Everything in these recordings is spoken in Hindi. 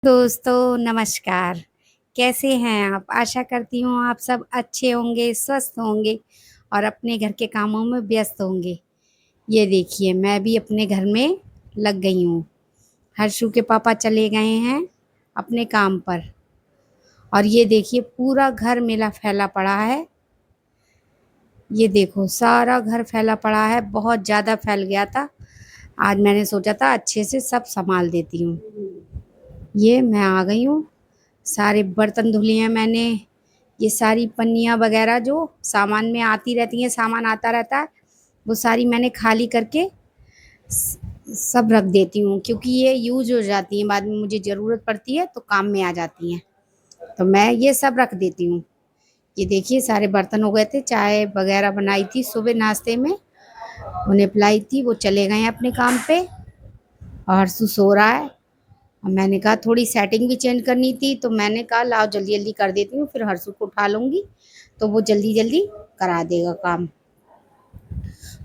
दोस्तों नमस्कार। कैसे हैं आप? आशा करती हूँ आप सब अच्छे होंगे, स्वस्थ होंगे और अपने घर के कामों में व्यस्त होंगे। ये देखिए मैं भी अपने घर में लग गई हूँ। हर्षु के पापा चले गए हैं अपने काम पर और ये देखिए पूरा घर मेरा फैला पड़ा है। ये देखो सारा घर फैला पड़ा है, बहुत ज़्यादा फैल गया था। आज मैंने सोचा था अच्छे से सब संभाल देती हूँ। ये मैं आ गई हूँ, सारे बर्तन धुले हैं मैंने। ये सारी पन्नियाँ वगैरह जो सामान में आती रहती हैं, सामान आता रहता है, वो सारी मैंने खाली करके स- सब रख देती हूँ, क्योंकि ये यूज हो जाती हैं, बाद में मुझे ज़रूरत पड़ती है तो काम में आ जाती हैं। तो मैं ये सब रख देती हूँ। ये देखिए सारे बर्तन हो गए थे, चाय वगैरह बनाई थी सुबह नाश्ते में, उन्हें पिलाई थी, वो चले गए हैं अपने काम पे और हर्षु सो रहा है। और मैंने कहा थोड़ी सेटिंग भी चेंज करनी थी, तो मैंने कहा लाओ जल्दी जल्दी कर देती हूँ, फिर हर्षु को उठा लूँगी तो वो जल्दी जल्दी करा देगा काम।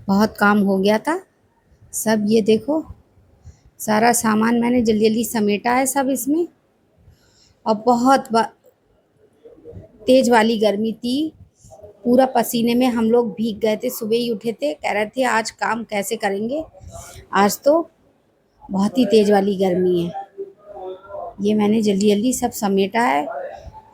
बहुत काम हो गया था सब। ये देखो सारा सामान मैंने जल्दी जल्दी समेटा है सब इसमें। और बहुत तेज वाली गर्मी थी, पूरा पसीने में हम लोग भीग गए थे। सुबह ही उठे थे, कह रहे थे आज काम कैसे करेंगे, आज तो बहुत ही तेज वाली गर्मी है। ये मैंने जल्दी जल्दी सब समेटा है।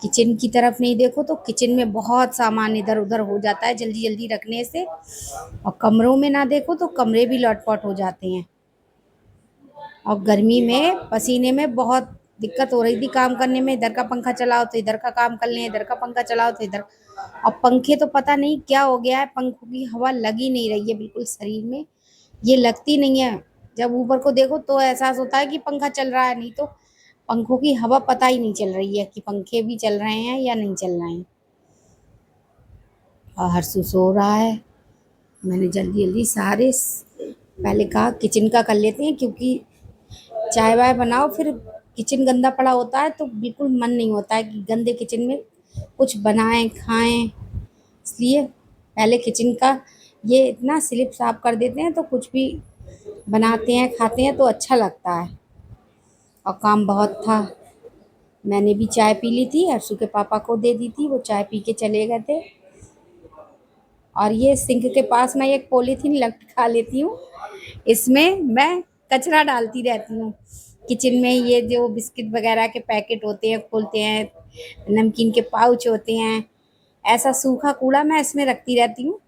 किचन की तरफ नहीं देखो तो किचन में बहुत सामान इधर उधर हो जाता है जल्दी जल्दी रखने से। और कमरों में ना देखो तो कमरे भी लॉटपॉट हो जाते हैं। और गर्मी में पसीने में बहुत दिक्कत हो रही थी काम करने में। इधर का पंखा चलाओ तो इधर का काम कर लें, इधर का पंखा चलाओ तो इधर। और पंखे तो पता नहीं क्या हो गया है, पंखों की हवा लग ही नहीं रही है बिल्कुल शरीर में। ये लगती नहीं है। जब ऊपर को देखो तो एहसास होता है कि पंखा चल रहा है, नहीं तो पंखों की हवा पता ही नहीं चल रही है कि पंखे भी चल रहे हैं या नहीं चल रहे हैं। और हर्षु सो रहा है। मैंने जल्दी जल्दी पहले कहा किचन का कर लेते हैं, क्योंकि चाय वाय बनाओ फिर किचन गंदा पड़ा होता है तो बिल्कुल मन नहीं होता है कि गंदे किचन में कुछ बनाएं खाएं। इसलिए पहले किचन का ये इतना स्लिप साफ कर देते हैं तो कुछ भी बनाते हैं खाते हैं तो अच्छा लगता है। और काम बहुत था। मैंने भी चाय पी ली थी, हर्षु के पापा को दे दी थी, वो चाय पी के चले गए थे। और ये सिंक के पास मैं एक पॉलीथीन लटका लेती हूँ, इसमें मैं कचरा डालती रहती हूँ। किचन में ये जो बिस्किट वगैरह के पैकेट होते हैं खोलते हैं, नमकीन के पाउच होते हैं, ऐसा सूखा कूड़ा मैं इसमें रखती रहती हूँ।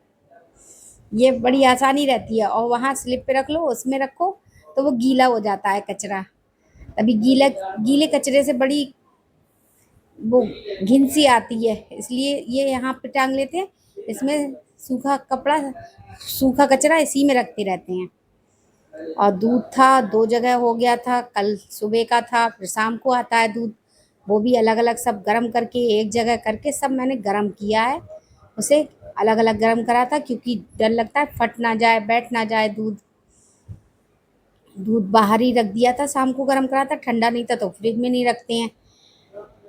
ये बड़ी आसानी रहती है। और वहाँ स्लिप पे रख लो, उसमें रखो तो वो गीला हो जाता है कचरा। तभी गीले कचरे से बड़ी वो घिन सी आती है, इसलिए ये यहाँ पे टांग लेते हैं। इसमें सूखा कपड़ा सूखा कचरा इसी में रखते रहते हैं। और दूध था, दो जगह हो गया था, कल सुबह का था फिर शाम को आता है दूध, वो भी अलग अलग सब गर्म करके एक जगह करके सब मैंने गर्म किया है। उसे अलग अलग गर्म करा था क्योंकि डर लगता है फट ना जाए बैठ ना जाए दूध। दूध बाहर ही रख दिया था, शाम को गर्म करा था, ठंडा नहीं था तो फ्रिज में नहीं रखते हैं।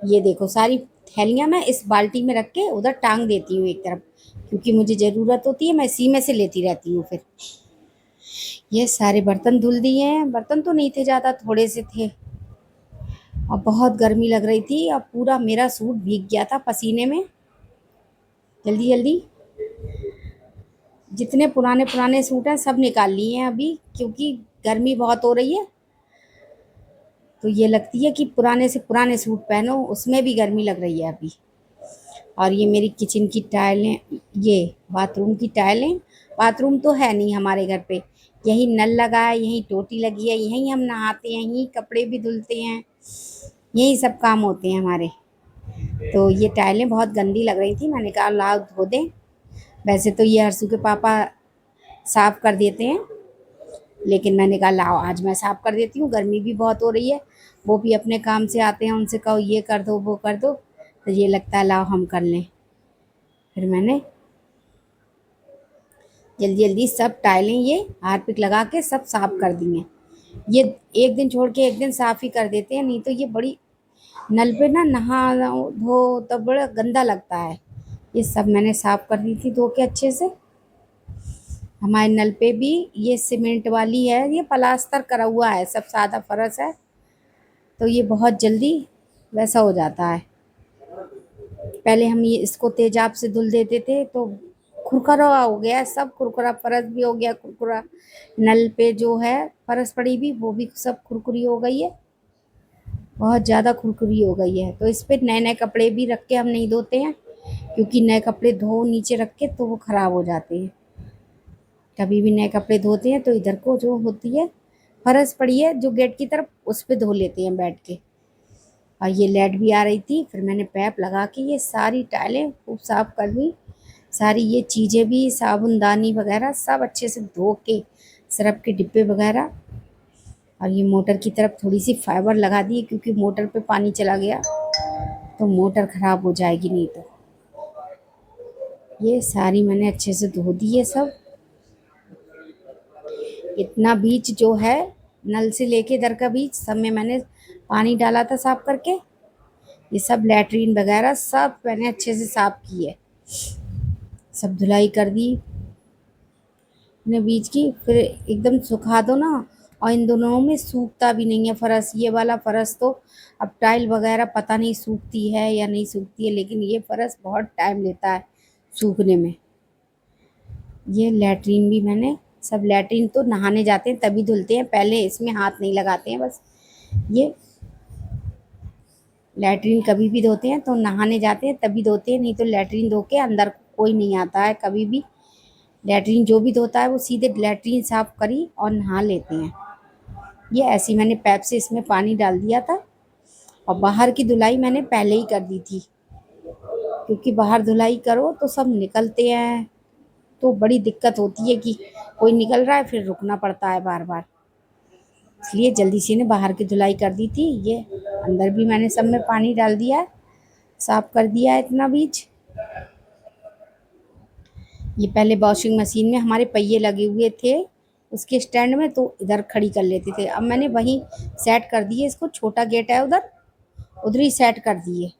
ये देखो सारी थैलियाँ मैं इस बाल्टी में रख के उधर टांग देती हूँ एक तरफ, क्योंकि मुझे ज़रूरत होती है, मैं इसी में से लेती रहती हूँ फिर। ये सारे बर्तन धुल दिए हैं, बर्तन तो नहीं थे ज़्यादा, थोड़े से थे। और बहुत गर्मी लग रही थी और पूरा मेरा सूट भीग गया था पसीने में। जल्दी जल्दी जितने पुराने पुराने सूट हैं सब निकाल लिए हैं अभी, क्योंकि गर्मी बहुत हो रही है तो ये लगती है कि पुराने से पुराने सूट पहनो, उसमें भी गर्मी लग रही है अभी। और ये मेरी किचन की टाइलें, ये बाथरूम की टाइलें। बाथरूम तो है नहीं हमारे घर पे, यही नल लगा है, यही टोटी लगी है, यहीं हम नहाते हैं, यहीं कपड़े भी धुलते हैं, यही सब काम होते हैं हमारे। तो ये टाइलें बहुत गंदी लग रही थी, मैंने कहा लाओ धो दें। वैसे तो ये हर्षु के पापा साफ़ कर देते हैं, लेकिन मैंने कहा लाओ आज मैं साफ़ कर देती हूँ, गर्मी भी बहुत हो रही है। वो भी अपने काम से आते हैं, उनसे कहो ये कर दो वो कर दो, तो ये लगता है लाओ हम कर लें। फिर मैंने जल्दी जल्दी सब टाइलें ये हार्पिक लगा के सब साफ कर दी हैं। ये एक दिन छोड़ के एक दिन साफ ही कर देते हैं, नहीं तो ये बड़ी नल पे ना नहा धो तब बड़ा गंदा लगता है। ये सब मैंने साफ कर दी थी धो के अच्छे से। हमारे नल पे भी ये सीमेंट वाली है, ये प्लास्टर करा हुआ है, सब सादा फर्श है। तो ये बहुत जल्दी वैसा हो जाता है। पहले हम ये इसको तेजाब से धुल देते थे तो खुरखरा हो गया, सब खुरखरा, फर्श भी हो गया खुरखरा, नल पे जो है फर्श पड़ी भी वो भी सब खुरखुरी हो गई है, बहुत ज़्यादा खुरखुरी हो गई है। तो इस पे नए नए कपड़े भी रख के हम नहीं धोते हैं, क्योंकि नए कपड़े धो नीचे रख के तो वो ख़राब हो जाते हैं। कभी भी नए कपड़े धोते हैं तो इधर को जो होती है फर्श पड़ी है जो गेट की तरफ, उस पे धो लेते हैं बैठ के। और ये लाइट भी आ रही थी, फिर मैंने पैप लगा के ये सारी टाइलें खूब साफ़ कर दी, सारी ये चीज़ें भी, साबुनदानी वगैरह सब अच्छे से धो के, सर्फ के डिब्बे वगैरह। और ये मोटर की तरफ थोड़ी सी फाइबर लगा दी, क्योंकि मोटर पे पानी चला गया तो मोटर ख़राब हो जाएगी नहीं तो। ये सारी मैंने अच्छे से धो दी है सब। इतना बीच जो है नल से लेके इधर का बीच सब में मैंने पानी डाला था साफ़ करके। ये सब लैट्रीन वगैरह सब मैंने अच्छे से साफ़ की है, सब धुलाई कर दी ने बीच की। फिर एकदम सुखा दो ना, और इन दोनों में सूखता भी नहीं है फर्श। ये वाला फर्श तो अब टाइल वगैरह पता नहीं सूखती है या नहीं सूखती है, लेकिन ये फर्श बहुत टाइम लेता है सूखने में। ये लैट्रीन भी मैंने सब, लैट्रीन तो नहाने जाते हैं तभी धुलते हैं, पहले इसमें हाथ नहीं लगाते हैं बस। ये लैट्रीन कभी भी धोते हैं तो नहाने जाते हैं तभी धोते हैं, नहीं तो लैट्रीन धो के अंदर कोई नहीं आता है कभी भी। लैट्रीन जो भी धोता है वो सीधे लैट्रीन साफ़ करी और नहा लेते हैं। ये ऐसी मैंने पैप से इसमें पानी डाल दिया था, और बाहर की धुलाई मैंने पहले ही कर दी थी, क्योंकि बाहर धुलाई करो तो सब निकलते हैं तो बड़ी दिक्कत होती है कि कोई निकल रहा है फिर रुकना पड़ता है बार बार, इसलिए जल्दी से ने बाहर की धुलाई कर दी थी। ये अंदर भी मैंने सब में पानी डाल दिया है, साफ कर दिया है इतना बीच। ये पहले वॉशिंग मशीन में हमारे पहिए लगे हुए थे उसके स्टैंड में, तो इधर खड़ी कर लेते थे, अब मैंने वहीं सेट कर दिए इसको, छोटा गेट है उधर, उधर ही सेट कर दिए।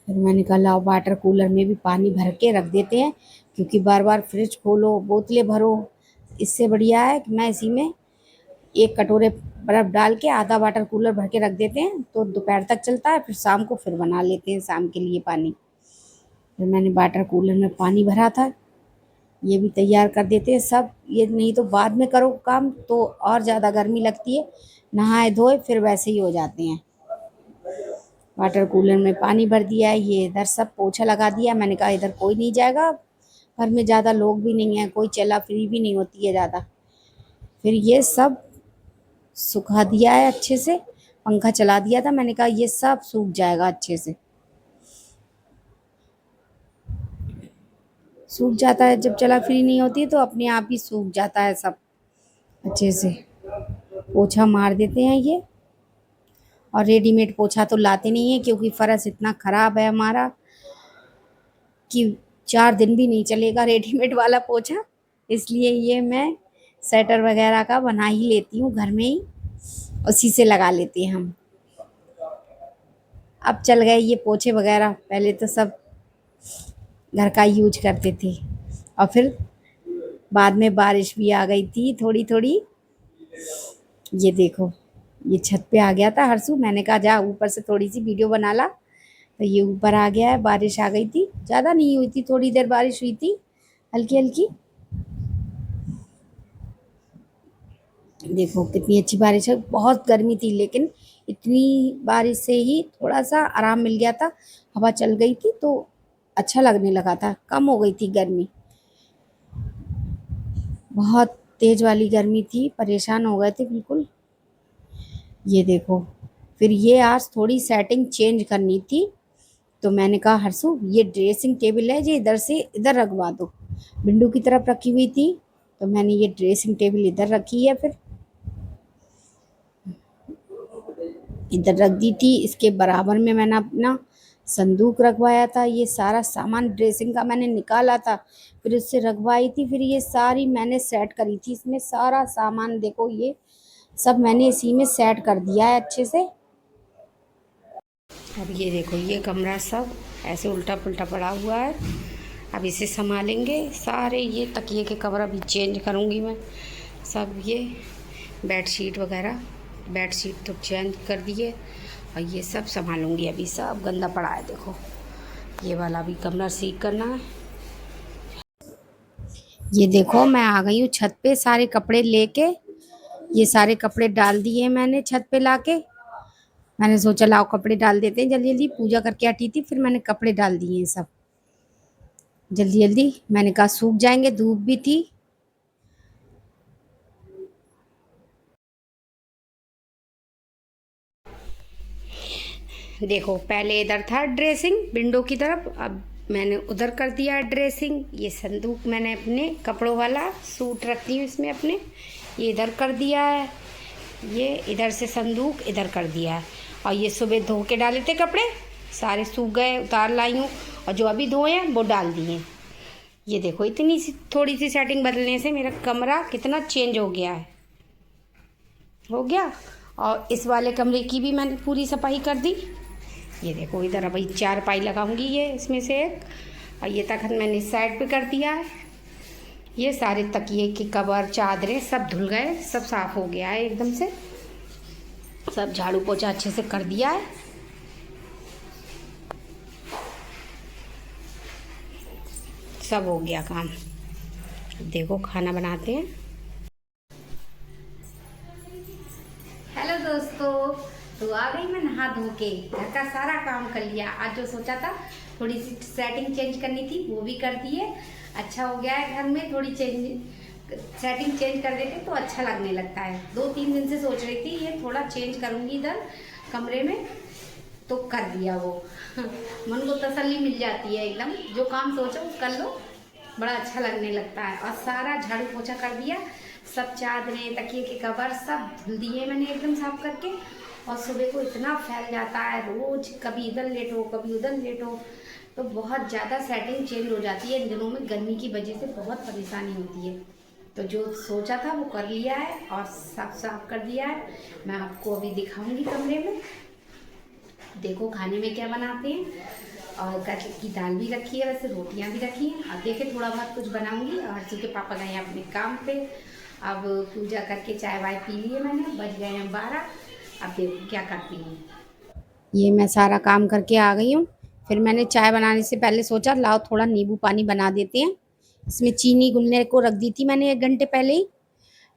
फिर मैंने कहा लाओ वाटर कूलर में भी पानी भर के रख देते हैं, क्योंकि बार बार फ्रिज खोलो बोतलें भरो, इससे बढ़िया है कि मैं इसी में एक कटोरे बर्फ़ डाल के आधा वाटर कूलर भर के रख देते हैं, तो दोपहर तक चलता है, फिर शाम को फिर बना लेते हैं शाम के लिए पानी। फिर मैंने वाटर कूलर में पानी भरा था, ये भी तैयार कर देते हैं सब। ये नहीं तो बाद में करो काम तो और ज़्यादा गर्मी लगती है, नहाए धोए फिर वैसे ही हो जाते हैं। वाटर कूलर में पानी भर दिया है, ये इधर सब पोछा लगा दिया। मैंने कहा इधर कोई नहीं जाएगा, घर में ज़्यादा लोग भी नहीं हैं, कोई चला फ्री भी नहीं होती है ज़्यादा। फिर ये सब सुखा दिया है अच्छे से, पंखा चला दिया था, मैंने कहा ये सब सूख जाएगा अच्छे से। सूख जाता है जब चला फ्री नहीं होती है तो अपने आप ही सूख जाता है सब अच्छे से। पोछा मार देते हैं ये, और रेडीमेड पोछा तो लाते नहीं है, क्योंकि फर्श इतना ख़राब है हमारा कि 4 दिन भी नहीं चलेगा रेडीमेड वाला पोछा, इसलिए ये मैं स्वेटर वगैरह का बना ही लेती हूँ घर में ही, उसी से लगा लेते हैं हम। अब चल गए ये पोछे वगैरह, पहले तो सब घर का यूज करते थे, और फिर बाद में बारिश भी आ गई थी थोड़ी थोड़ी। ये देखो ये छत पे आ गया था हर्षू, मैंने कहा जा ऊपर से थोड़ी सी वीडियो बना ला, तो ये ऊपर आ गया है। बारिश आ गई थी, ज़्यादा नहीं हुई थी, थोड़ी देर बारिश हुई थी हल्की हल्की। देखो कितनी अच्छी बारिश है, बहुत गर्मी थी लेकिन इतनी बारिश से ही थोड़ा सा आराम मिल गया था, हवा चल गई थी तो अच्छा लगने लगा था, कम हो गई थी गर्मी। बहुत तेज़ वाली गर्मी थी, परेशान हो गए थे बिल्कुल। ये देखो फिर ये आज थोड़ी सेटिंग चेंज करनी थी, तो मैंने कहा हर्षू ये ड्रेसिंग टेबल है, ये इधर से इधर रखवा दो, विंडो की तरफ रखी हुई थी, तो मैंने ये ड्रेसिंग टेबल इधर रखी है, फिर इधर रख दी थी। इसके बराबर में मैंने अपना संदूक रखवाया था, ये सारा सामान ड्रेसिंग का मैंने निकाला था फिर उससे रखवाई थी, फिर ये सारी मैंने सेट करी थी, इसमें सारा सामान देखो ये सब मैंने इसी में सेट कर दिया है अच्छे से। अब ये देखो ये कमरा सब ऐसे उल्टा पुल्टा पड़ा हुआ है, अब इसे संभालेंगे सारे। ये तकिए के कवर अभी चेंज करूँगी मैं सब, ये बेडशीट वगैरह बेडशीट तो चेंज कर दिए और ये सब संभालूंगी। अभी सब गंदा पड़ा है, देखो ये वाला भी कमरा सीख करना है। ये देखो मैं आ गई हूँ छत पे सारे कपड़े लेके। ये सारे कपड़े डाल दिए मैंने छत पे लाके। मैंने सोचा लाओ कपड़े डाल देते हैं जल्दी जल्दी, पूजा करके हटी थी, फिर मैंने कपड़े डाल दिए सब जल्दी जल्दी। मैंने कहा सूख जाएंगे, धूप भी थी। देखो पहले इधर था ड्रेसिंग विंडो की तरफ, अब मैंने उधर कर दिया है ड्रेसिंग। ये संदूक मैंने अपने कपड़ों वाला सूट रखती हूँ इसमें अपने, ये इधर कर दिया है। ये इधर से संदूक इधर कर दिया है। और ये सुबह धो के डाले थे कपड़े, सारे सूख गए, उतार लाई हूँ, और जो अभी धोए हैं वो डाल दिए। ये देखो इतनी सी थोड़ी सी सेटिंग बदलने से मेरा कमरा कितना चेंज हो गया है, हो गया। और इस वाले कमरे की भी मैंने पूरी सफाई कर दी। ये देखो इधर अभी 4 पाई लगाऊंगी ये इसमें से एक, और ये तखत मैंने इस साइड पे कर दिया है। ये सारे तकिए के कवर चादरें सब धुल गए, सब साफ हो गया है एकदम से, सब झाड़ू पोछा अच्छे से कर दिया है। सब हो गया काम। देखो खाना बनाते हैं। हेलो दोस्तों, तो आ गई मैं नहा धो के, घर का सारा काम कर लिया। आज जो सोचा था थोड़ी सी सेटिंग चेंज करनी थी वो भी कर दी है। अच्छा हो गया है, घर में थोड़ी सेटिंग चेंज कर देते तो अच्छा लगने लगता है। 2-3 दिन से सोच रही थी ये थोड़ा चेंज करूँगी इधर कमरे में, तो कर दिया वो। मन को तसल्ली मिल जाती है एकदम, जो काम सोचो कर लो, बड़ा अच्छा लगने लगता है। और सारा झाड़ू पोछा कर दिया, सब चादरें तकिए के कवर सब धुल दिए मैंने एकदम साफ करके। और सुबह को इतना फैल जाता है रोज, कभी इधर लेटो कभी उधर लेटो, तो बहुत ज़्यादा सेटिंग चेंज हो जाती है। इन दिनों में गर्मी की वजह से बहुत परेशानी होती है। तो जो सोचा था वो कर लिया है और साफ कर दिया है। मैं आपको अभी दिखाऊंगी कमरे में। देखो खाने में क्या बनाते हैं, और कटल की दाल भी रखी है, वैसे रोटियां भी रखी हैं। अब देखे थोड़ा बहुत कुछ बनाऊंगी। और हर्षू के पापा गए हैं अपने काम पे, अब पूजा करके चाय वाय पी लिए मैंने, बज गए हैं 12। अब देखो क्या करती हूँ। ये मैं सारा काम करके आ गई हूँ। फिर मैंने चाय बनाने से पहले सोचा लाओ थोड़ा नींबू पानी बना देते हैं। इसमें चीनी घुलने को रख दी थी मैंने 1 घंटे पहले ही।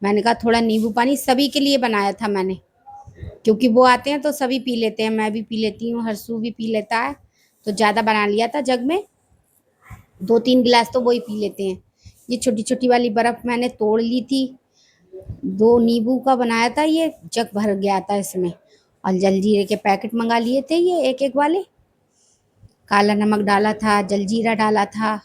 मैंने कहा थोड़ा नींबू पानी सभी के लिए बनाया था मैंने, क्योंकि वो आते हैं तो सभी पी लेते हैं, मैं भी पी लेती हूँ, हर्षू भी पी लेता है। तो ज़्यादा बना लिया था जग में, 2-3 गिलास तो वो ही पी लेते हैं। ये छोटी छोटी वाली बर्फ़ मैंने तोड़ ली थी, 2 नींबू का बनाया था, ये जग भर गया था इसमें। और जलजीरे के पैकेट मंगा लिए थे ये एक एक वाले, काला नमक डाला था, जलजीरा डाला था,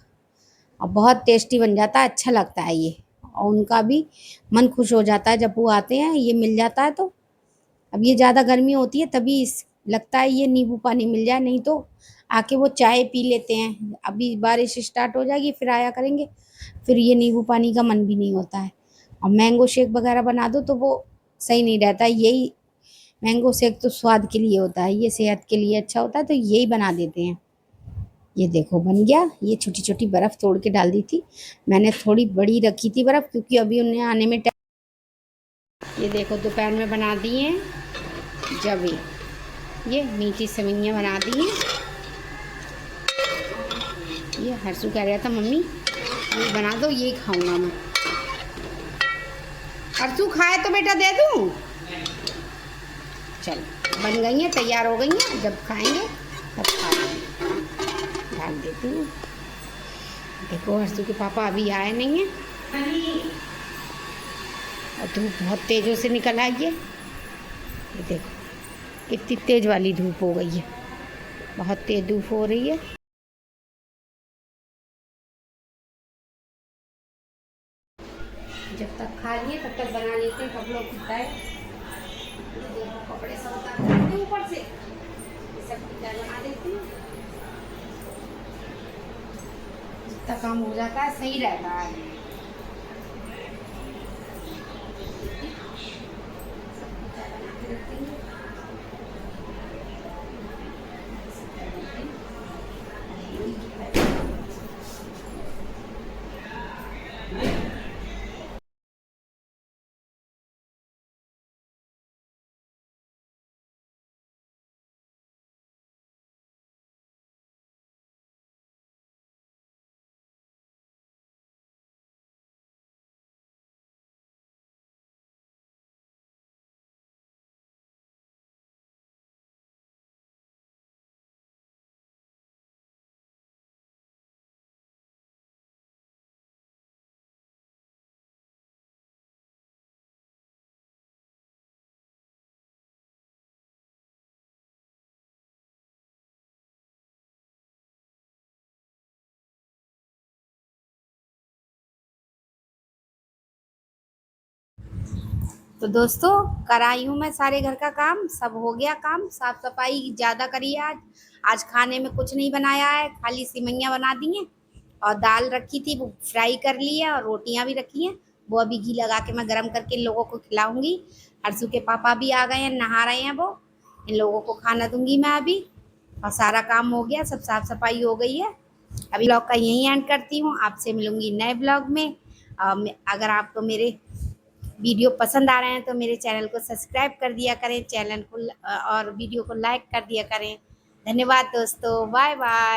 और बहुत टेस्टी बन जाता है, अच्छा लगता है ये। और उनका भी मन खुश हो जाता है जब वो आते हैं, ये मिल जाता है तो। अब ये ज़्यादा गर्मी होती है तभी लगता है ये नींबू पानी मिल जाए, नहीं तो आके वो चाय पी लेते हैं। अभी बारिश स्टार्ट हो जाएगी फिर आया करेंगे, फिर ये नींबू पानी का मन भी नहीं होता है। और मैंगो शेक वगैरह बना दो तो वो सही नहीं रहता है। यही मैंगो शेक तो स्वाद के लिए होता है, ये सेहत के लिए अच्छा होता है, तो यही बना देते हैं। ये देखो बन गया। ये छोटी छोटी बर्फ़ तोड़ के डाल दी थी मैंने, थोड़ी बड़ी रखी थी बर्फ़ क्योंकि अभी उन्हें आने में ये देखो दोपहर में बना दिए जब ये मीठी सेवइयाँ बना दी हैं। ये हर्षू कह रहा था मम्मी ये बना दो, ये खाऊंगा मैं। हर्षू खाए तो बेटा दे दूँ। चल बन गई हैं, तैयार हो गई हैं, जब खाएंगे तब खा लेंगे। ढाल देती हूँ। देखो हर्षू के पापा अभी आए नहीं हैं, और धूप बहुत तेज़ों से निकल आई है। ये देखो कितनी तेज़ वाली धूप हो गई है, बहुत तेज़ धूप हो रही है। जब तक खा लिए तब तक बना लेते हैं कपड़ों की तय। देखो कपड़े सब उतार देते हैं ऊपर से, सब की तय बना देती हूँ। जितना काम हो जाता है सही रहता है। तो दोस्तों कर आई हूँ मैं सारे घर का काम, सब हो गया काम, साफ सफाई ज़्यादा करी है आज। आज खाने में कुछ नहीं बनाया है, खाली सिमैयाँ बना दी हैं और दाल रखी थी वो फ्राई कर ली है और रोटियां भी रखी हैं। वो अभी घी लगा के मैं गरम करके इन लोगों को खिलाऊंगी। हर्षू के पापा भी आ गए हैं, नहा रहे हैं वो, इन लोगों को खाना दूंगी मैं अभी। और सारा काम हो गया, सब साफ सफाई हो गई है। अभी ब्लॉग का यहीं एंड करती हूँ, आपसे मिलूंगी नए ब्लॉग में। अगर आपको मेरे वीडियो पसंद आ रहे हैं तो मेरे चैनल को सब्सक्राइब कर दिया करें, चैनल को और वीडियो को लाइक कर दिया करें। धन्यवाद दोस्तों, बाय बाय।